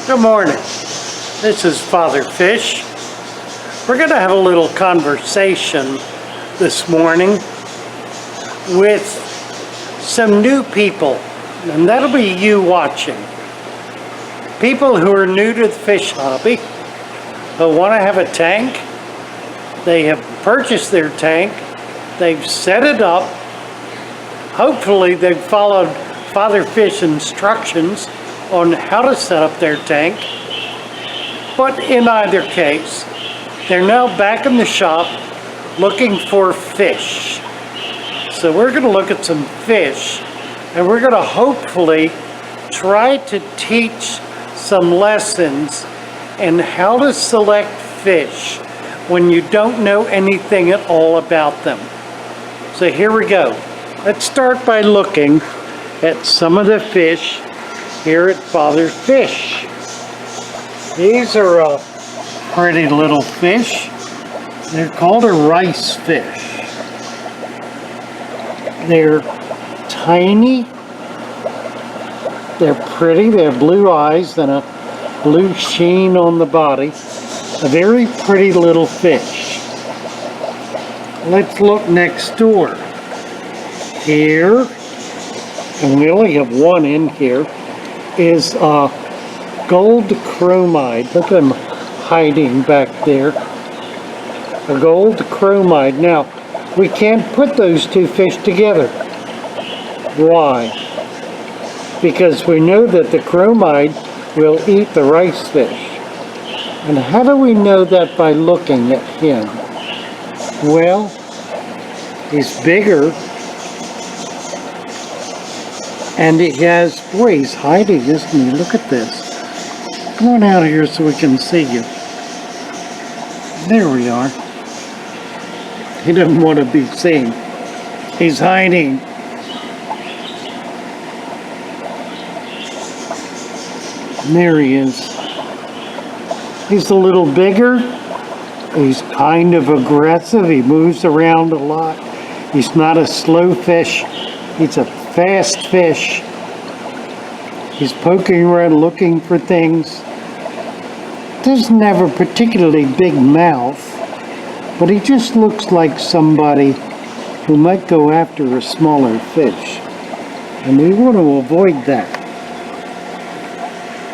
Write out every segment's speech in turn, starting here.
Good morning. This is Father Fish. We're going to have a little conversation this morning with some new people, and that'll be you watching. People who are new to the fish hobby, who want to have a tank. They have purchased their tank. They've set it up. Hopefully they've followed Father Fish instructions on how to set up their tank. But in either case, they're now back in the shop looking for fish. So we're going to look at some fish, and we're going to hopefully try to teach some lessons in how to select fish when you don't know anything at all about them. So here we go. Let's start by looking at some of the fish here at Father Fish. These are pretty little fish. They're called a rice fish. They're tiny. They're pretty. They have blue eyes and a blue sheen on the body. A very pretty little fish. Let's look next door. Here, and we only have one in here, is gold chromide. Look at them hiding back there. A gold chromide. Now, we can't put those two fish together. Why? Because we know that the chromide will eat the rice fish. And how do we know that? By looking at him. Well, he's bigger. And he has, boy, he's hiding, isn't he? Look at this. Come on out here so we can see you. There we are. He doesn't want to be seen. He's hiding. And there he is. He's a little bigger. He's kind of aggressive. He moves around a lot. He's not a slow fish. He's a fast fish. He's poking around looking for things. Doesn't have a particularly big mouth, but he just looks like somebody who might go after a smaller fish. And we want to avoid that.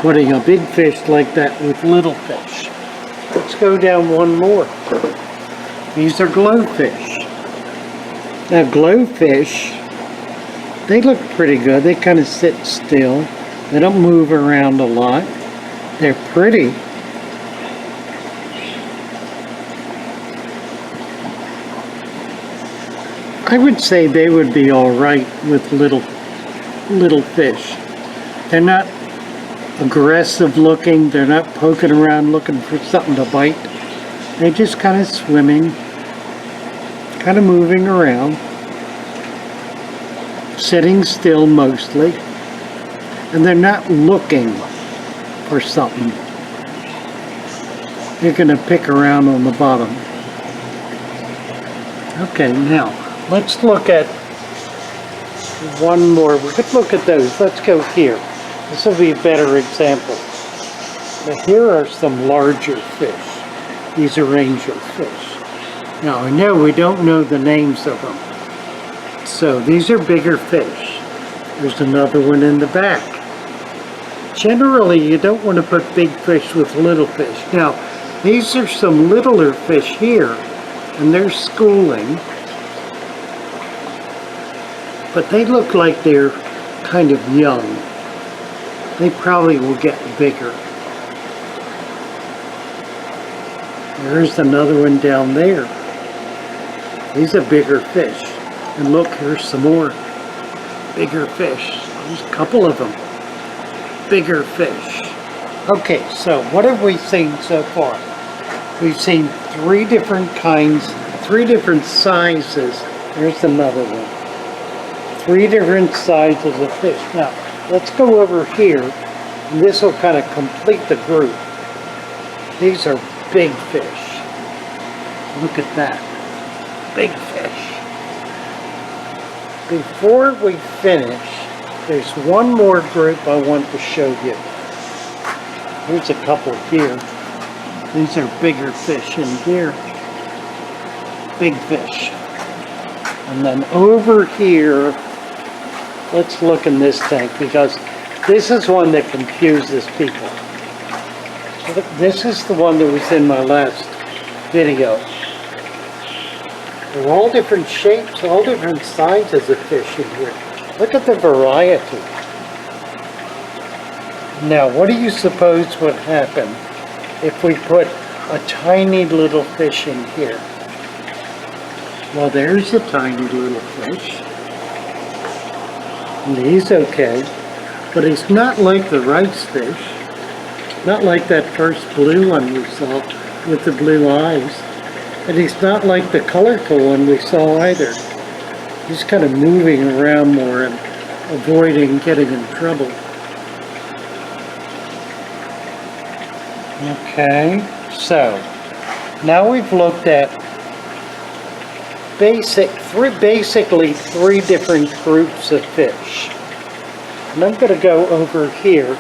Putting a big fish like that with little fish. Let's go down one more. These are glowfish. Now glowfish, they look pretty good. They kind of sit still. They don't move around a lot. They're pretty. I would say they would be all right with little fish. They're not aggressive looking. They're not poking around looking for something to bite. They're just kind of swimming, kind of moving around. Sitting still mostly, and they're not looking for something. They're going to pick around on the bottom. Okay, now let's look at one more. We could look at those. Let's go here. This will be a better example. Now here are some larger fish. These are angel fish. Now I know we don't know the names of them. So these are bigger fish. There's another one in the back. Generally, you don't want to put big fish with little fish. Now, these are some littler fish here, and they're schooling. But they look like they're kind of young. They probably will get bigger. There's another one down there. These are bigger fish. And look, here's some more bigger fish. There's a couple of them. Bigger fish. Okay, so what have we seen so far? We've seen three different kinds, three different sizes. There's another one. Three different sizes of fish. Now, let's go over here, and this will kind of complete the group. These are big fish. Look at that. Big fish. Before we finish, there's one more group I want to show you. Here's a couple here. These are bigger fish in here. Big fish. And then over here, let's look in this tank because this is one that confuses people. This is the one that was in my last video. They're all different shapes, all different sizes of fish in here. Look at the variety. Now, what do you suppose would happen if we put a tiny little fish in here? Well, there's a tiny little fish. And he's okay, but he's not like the rice fish. Not like that first blue one we saw with the blue eyes. And he's not like the colorful one we saw either. He's kind of moving around more and avoiding getting in trouble. Okay, so now we've looked at basically three different groups of fish. And I'm going to go over here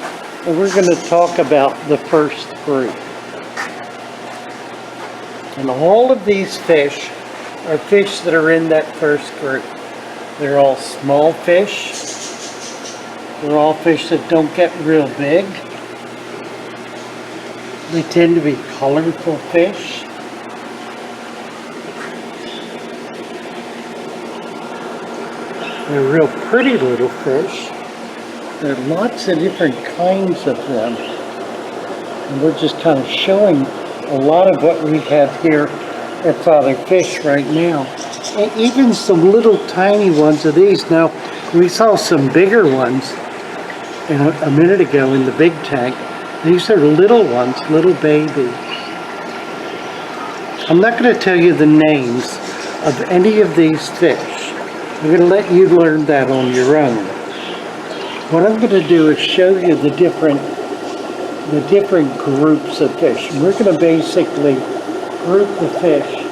and we're going to talk about the first group. And all of these fish are fish that are in that first group. They're all small fish. They're all fish that don't get real big. They tend to be colorful fish. They're real pretty little fish. There are lots of different kinds of them. And we're just kind of showing a lot of what we have here at Father Fish right now. And even some little tiny ones of these. Now, we saw some bigger ones a minute ago in the big tank. These are little ones, little babies. I'm not going to tell you the names of any of these fish. I'm going to let you learn that on your own. What I'm going to do is show you the different groups of fish. And we're going to basically group the fish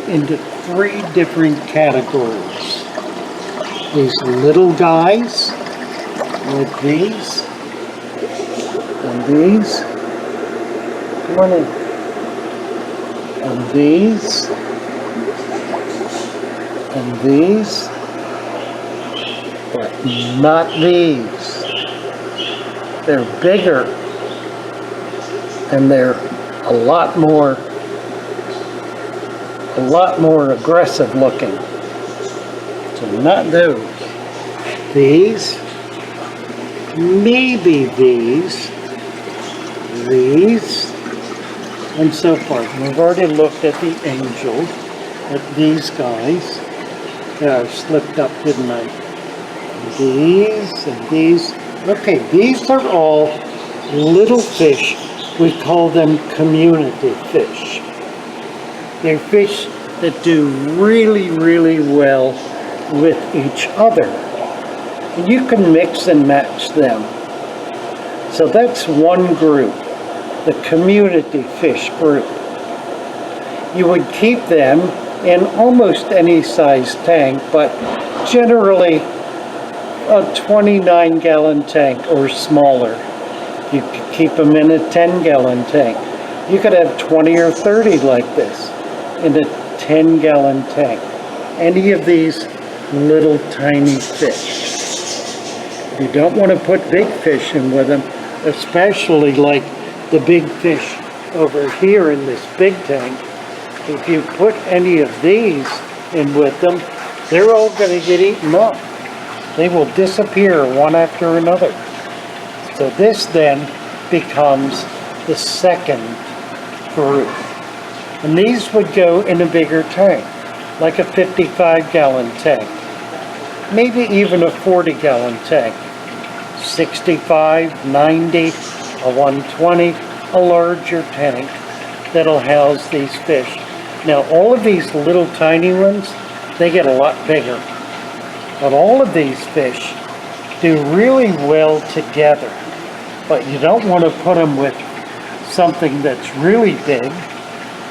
into three different categories. These little guys, like these, and these, and these, and these, but not these. They're bigger and they're a lot more aggressive looking. So not those. These, maybe these, and so forth. We've already looked at the angels, at these guys. Yeah, I slipped up, didn't I? These and these. Okay, these are all little fish. We call them community fish. They're fish that do really, really well with each other. And you can mix and match them. So that's one group, the community fish group. You would keep them in almost any size tank, but generally a 29-gallon tank or smaller. You could keep them in a 10-gallon tank. You could have 20 or 30 like this in a 10-gallon tank. Any of these little tiny fish. You don't want to put big fish in with them, especially like the big fish over here in this big tank. If you put any of these in with them, they're all going to get eaten up. They will disappear one after another. So this then becomes the second group. And these would go in a bigger tank, like a 55-gallon tank, maybe even a 40-gallon tank, 65, 90, a 120, a larger tank that'll house these fish. Now all of these little tiny ones, they get a lot bigger. But all of these fish do really well together. But you don't want to put them with something that's really big,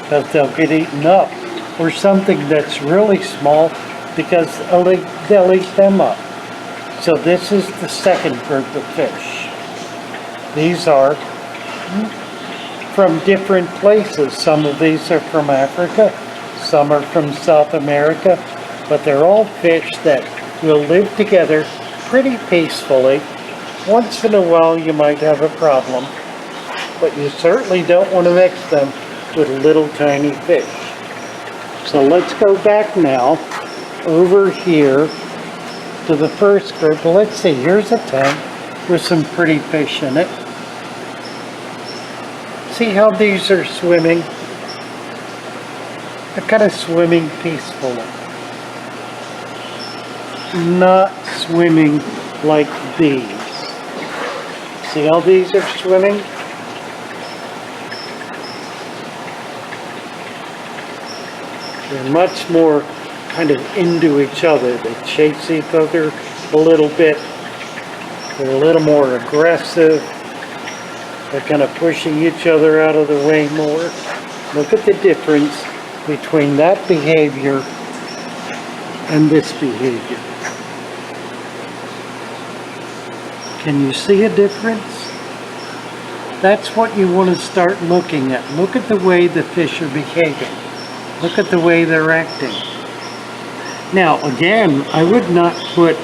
because they'll get eaten up, or something that's really small, because they'll eat them up. So this is the second group of fish. These are from different places. Some of these are from Africa, some are from South America, but they're all fish that will live together pretty peacefully. Once in a while you might have a problem, but you certainly don't want to mix them with little tiny fish. So let's go back now over here to the first group. Let's see, here's a tank with some pretty fish in it. See how these are swimming? They're kind of swimming peacefully. Not swimming like these. See how these are swimming? They're much more kind of into each other. They chase each other a little bit. They're a little more aggressive. They're kind of pushing each other out of the way more. Look at the difference between that behavior and this behavior. Can you see a difference? That's what you want to start looking at. Look at the way the fish are behaving. Look at the way they're acting. Now, again, I would not put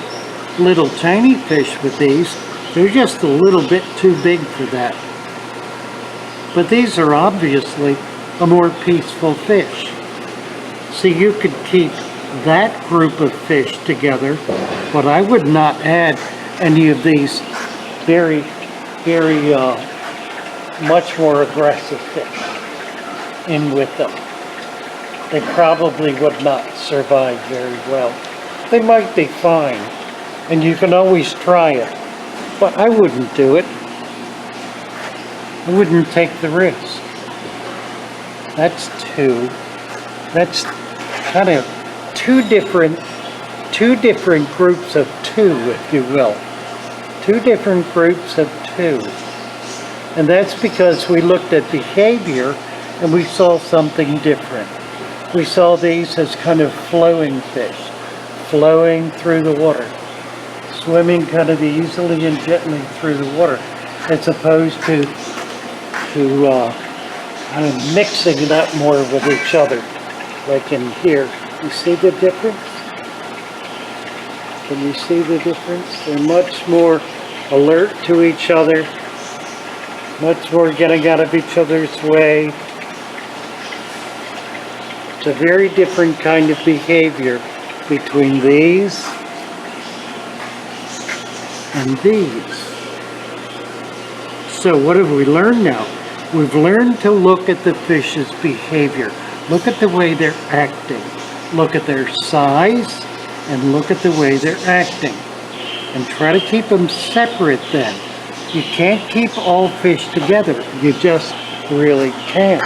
little tiny fish with these. They're just a little bit too big for that. But these are obviously a more peaceful fish. So you could keep that group of fish together, but I would not add any of these very much more aggressive fish in with them. They probably would not survive very well. They might be fine, and you can always try it, but I wouldn't do it. I wouldn't take the risk. That's two. That's kind of two different groups of two, if you will. Two different groups of two. And that's because we looked at behavior and we saw something different. We saw these as kind of flowing fish, flowing through the water, swimming kind of easily and gently through the water, as opposed to kind of mixing it up more with each other, like in here. You see the difference? Can you see the difference? They're much more alert to each other, much more getting out of each other's way. It's a very different kind of behavior between these and these. So what have we learned now? We've learned to look at the fish's behavior. Look at the way they're acting. Look at their size and look at the way they're acting. And try to keep them separate then. You can't keep all fish together. You just really can't.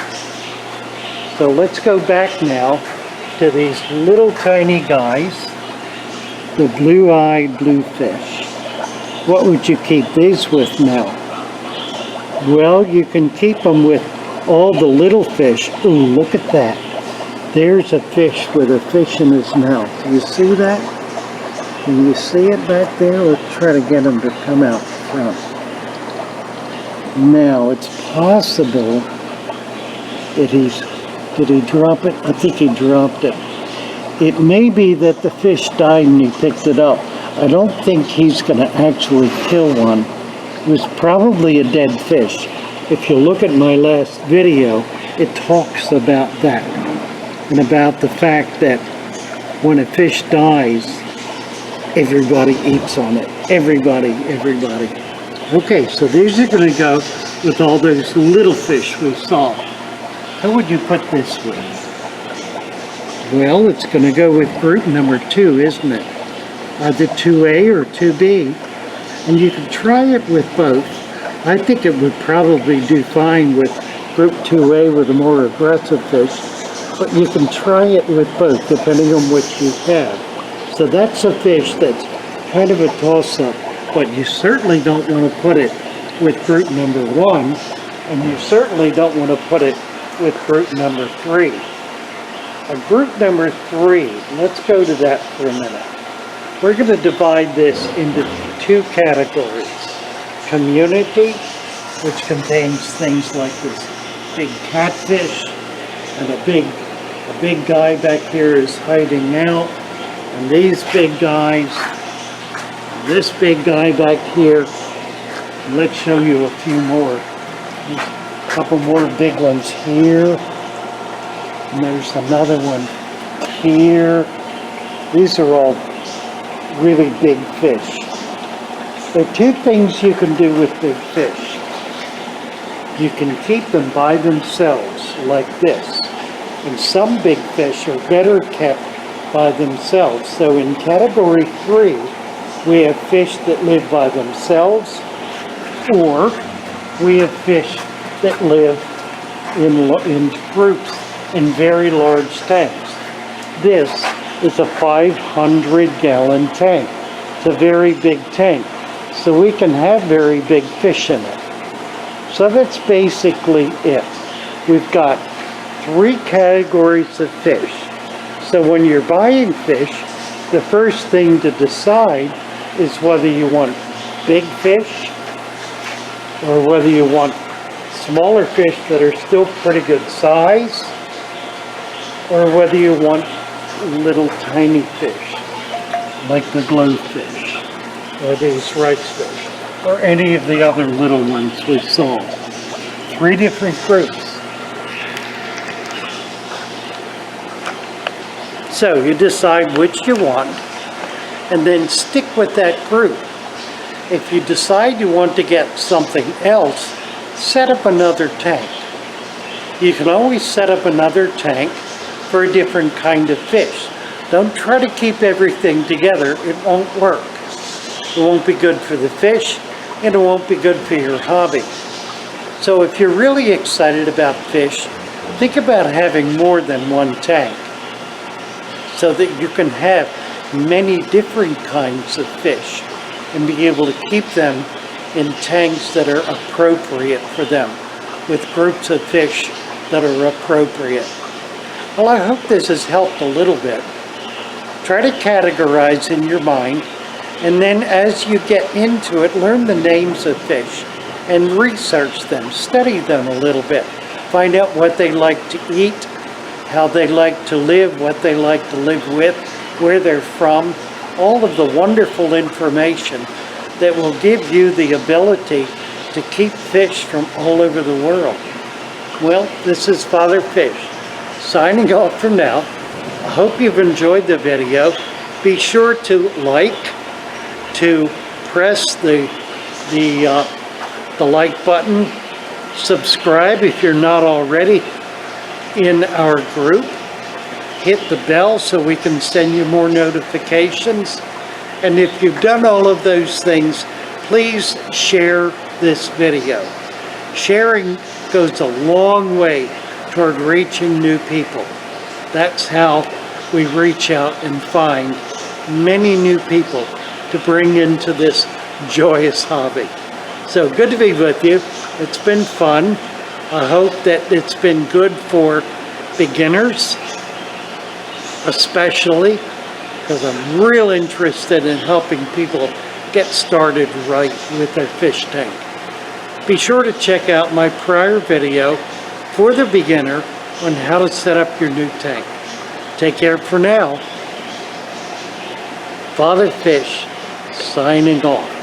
So let's go back now to these little tiny guys, the blue-eyed bluefish. What would you keep these with now? Well, you can keep them with all the little fish. Ooh, look at that. There's a fish with a fish in his mouth. Do you see that? Can you see it back there? Let's try to get him to come out front. Now, it's possible that did he drop it? I think he dropped it. It may be that the fish died and he picked it up. I don't think he's going to actually kill one. It was probably a dead fish. If you look at my last video, it talks about that. And about the fact that when a fish dies, everybody eats on it. Everybody. Okay, so these are going to go with all those little fish we saw. How would you put this with? Well, it's going to go with group number 2, isn't it? Either 2A or 2B. And you can try it with both. I think it would probably do fine with group 2A with a more aggressive fish. But you can try it with both, depending on which you have. So that's a fish that's kind of a toss-up, but you certainly don't want to put it with group number 1, and you certainly don't want to put it with group number 3. Group number 3, let's go to that for a minute. We're going to divide this into 2 categories, community which contains things like this big catfish, and a big guy back here is hiding out, and these big guys, this big guy back here. Let's show you a few more. There's a couple more big ones here, and there's another one here. These are all really big fish. There are two things you can do with big fish. You can keep them by themselves like this, and some big fish are better kept by themselves. So in category 3, we have fish that live by themselves, or we have fish that live in groups in very large tanks. This is a 500-gallon tank. It's a very big tank, so we can have very big fish in it. So that's basically it. We've got 3 categories of fish. So when you're buying fish, the first thing to decide is whether you want big fish or whether you want smaller fish that are still pretty good size, or whether you want little tiny fish like the glowfish or these rice fish or any of the other little ones we saw. 3 different groups. So you decide which you want and then stick with that group. If you decide you want to get something else, set up another tank. You can always set up another tank for a different kind of fish. Don't try to keep everything together. It won't work. It won't be good for the fish, and it won't be good for your hobby. So if you're really excited about fish, think about having more than one tank so that you can have many different kinds of fish and be able to keep them in tanks that are appropriate for them, with groups of fish that are appropriate. Well, I hope this has helped a little bit. Try to categorize in your mind, and then as you get into it, learn the names of fish and research them, study them a little bit. Find out what they like to eat, how they like to live, what they like to live with, where they're from, all of the wonderful information that will give you the ability to keep fish from all over the world. Well, this is Father Fish, signing off for now. I hope you've enjoyed the video. Be sure to like, to press the like button, subscribe if you're not already in our group, hit the bell so we can send you more notifications. And if you've done all of those things, please share this video. Sharing goes a long way toward reaching new people. That's how we reach out and find many new people to bring into this joyous hobby. So good to be with you. It's been fun. I hope that it's been good for beginners, especially, because I'm real interested in helping people get started right with their fish tank. Be sure to check out my prior video for the beginner on how to set up your new tank. Take care for now. Father Fish, signing off.